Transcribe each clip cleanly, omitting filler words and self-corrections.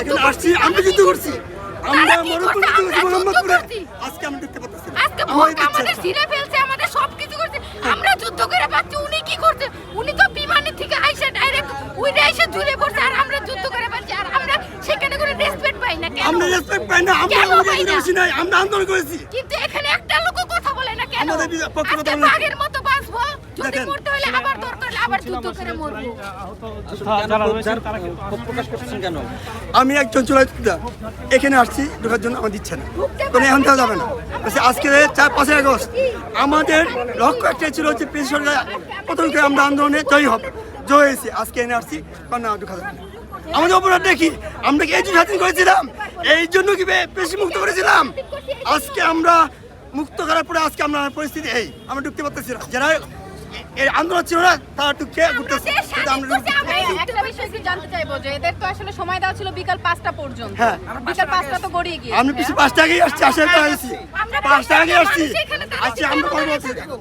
যুদ্ধ এখানে আসছি, আমরা যুদ্ধ করছি। আমরা মোহাম্মদপুরে আজকে আমরা দেখতে পাচ্ছি আজকে ভোট আমাদের ছিঁড়ে ফেলছে, আমাদের সবকিছু করছে, আমরা যুদ্ধ করে পাচ্ছি। উনি কি করছে? উনি তো বিমানের থেকে আইসা ডাইরেক্ট উইরে আইসা ঝুলে পড়ছে, আর আমরা যুদ্ধ করে পাচ্ছি, আর আমরা সেখানে কোনো রেসপেক্ট পাই না। কেন আমরা রেসপেক্ট পাই না? আমরা উড়ে বসি নাই, আমরা আন্দোলন করেছি। কিন্তু এখানে একটা লোকও কথা বলে না কেন? আমাদের পক্ষে কথা বলে বাঘের মতো বাঁচবো, যদি মরতে হলে আবার দরকার হলে আবার যুদ্ধ করে মরবো। আমি একজন চুলাইতা এখানে আসছি ঢোকার জন্য, আমার দিচ্ছে না, কোনো এখন দেওয়া যাবে না। আজকে 5 আগস্ট আমাদের লক্ষ্য একটাই ছিল যে পিস সরকার প্রথম করে আমরা আন্দোলনে জয়ী হয়েছি। আজকে এনে আসছি, কারণ না ঢোকা যাবে না। আমাদের অপরাধটা কি? আমরা কি এই জন্য স্বাধীন করেছিলাম? এই জন্য কি পেশি মুক্ত করেছিলাম? আজকে আমরা মুক্ত করার পরে আজকে আমরা পরিস্থিতি এই আমরা ঢুকতে পারতেছি না। যারা এই আন্দোলন ছিল না তারা ঢুকে ঘুরতেছে। একটা বিষয় কি জানতে চাইবো যে এদের তো আসলে সময় দেওয়া ছিল বিকাল 5টা পর্যন্ত। হ্যাঁ, বিকাল 5টা তো গড়িয়ে গিয়েছে। আমি পিছু 5টা আগে আসছি, আসলে তো আসছি 5টা আগে আসছি। আজকে আমরা করবো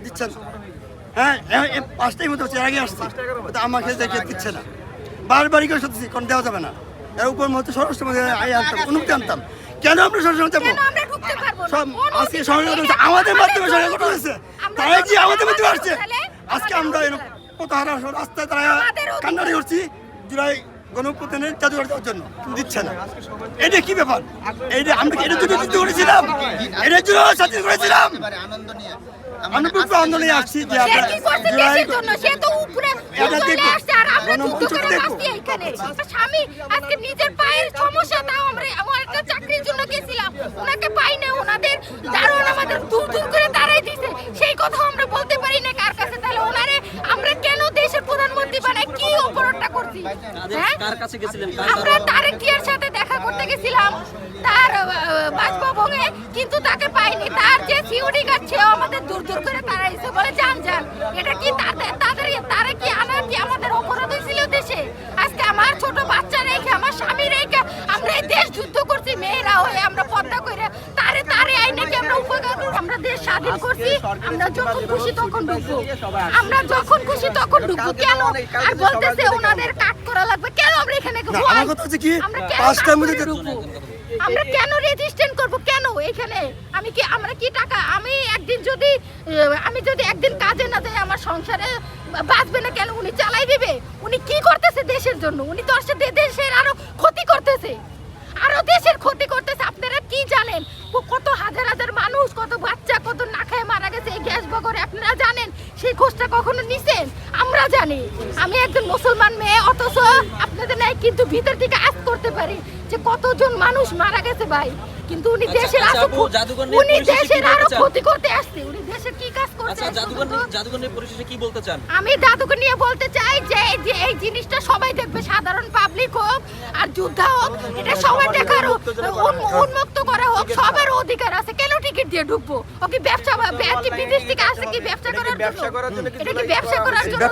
দিচ্ছেন, হ্যাঁ 5টাই মতো হচ্ছে, আগে আসছি, আমাকে দেখে দিচ্ছে না। বারবারই করে সত্যি কোন দেওয়া যাবে না। এর উপর মধ্যে স্বরাষ্ট্র মধ্যে আনতাম, অনুমতি আনতাম। কেন আমরা সরাসরি যাবো? সব আজকে সরকার আমাদের মাধ্যমে সরকার করা হয়েছে, তারাই কি আমাদের মাধ্যমে আসছে? আজকে আমরা কত হারা রাস্তায় তারা কান্নারি করছি জুলাই গণপ্রতিনিধি জাদুঘর দেওয়ার জন্য, দিচ্ছে না। এটা কি ব্যাপার? এইটা আমরা কি এটার জন্য যুদ্ধ করেছিলাম? এটার জন্য স্বাধীন করেছিলাম? আমরা পুরো আন্দোলনে আসছি যে আমরা জুলাই স্বামী আজকে নিজের পায়ের সমস্যা, তাও আমরা আমার একটা চাকরির জন্য গেছিলাম, ওনাকে পাই না, ওনাদের দারুণ আমাদের দূর দূর করে তারাই দিছে, সেই কথা আমরা বলতে পারি না কার কাছে। তাহলে ওনারে আমরা কেন দেশের প্রধানমন্ত্রী বানাই? কি অপরাধটা করছি? কার কাছে গেছিলেন? আমরা তারেক জিয়ার সাথে দেখা করতে গেছিলাম তার বাসভবনে, কিন্তু তাকে পাইনি। তার যে সিকিউরিটি গার্ড ছিল আমাদের দূর দূর করে তাড়াইছে, বলে যান যান। এটা কি তারা কি আনার কি আমাদের অপরাধ হয়েছিল দেশে? আজকে আমার ছোট বাচ্চা রেখে, আমার স্বামী রেখে আমরা এই দেশ যুদ্ধ করছি, মেয়েরা হয়ে আমরা পর্দা করে তারে আইনে কি আমরা উপকার, আমরা দেশ স্বাধীন করছি। আমরা যখন খুশি তখন ঢুকবো, আমরা যখন খুশি তখন ঢুকবো। কেন আর বলতেছে ওনাদের কাট করা লাগবে? কেন আমরা এখানে আমার কথা হচ্ছে কি 5টার মধ্যে ঢুকবো? আমরা কেন রেজিস্ট্রেশন করব? কেন এখানে আমরা কি টাকা, আমি যদি একদিন কাজে না যাই আমার সংসারে বাঁচবে না কেন? উনি চালাই দিবে? উনি কি করতেছে দেশের জন্য? উনি তো আসলে দেশের আরো ক্ষতি করতেছে, আরো দেশের ক্ষতি করতেছে। আপনারা কি জানেন কত হাজার হাজার মানুষ, কত বাচ্চা, কত না খেয়ে মারা গেছে এই গ্যাস বগরে? আপনারা জানেন? সেই খোঁজটা কখনো নিছেন? আমরা জানি। আমি একজন মুসলমান মেয়ে, অথচ আপনাদের নাই কিন্তু ভিতর থেকে আজ করতে পারি যে কতজন মানুষ মারা গেছে ভাই। কিন্তু উনি দেশের আরো ক্ষতি করতে আসছে। উনি দেশের কি কাজ করছে? জাদুঘর নিয়ে পরিশেষে কি বলতে চান? আমি জাদুঘর নিয়ে বলতে চাই যে এই জিনিসটা সবাই দেখবে, সাধারণ পাবলিক হোক আর যোদ্ধা হোক, এটা সবাই দেখার উন্মুক্ত করা হোক, সবার অধিকার আছে। কেন টিকিট দিয়ে ঢুকবো? ও কি ব্যবসা, বিদেশ থেকে আসছে কি ব্যবসা করার জন্য? এটা কি ব্যবসা করার জন্য?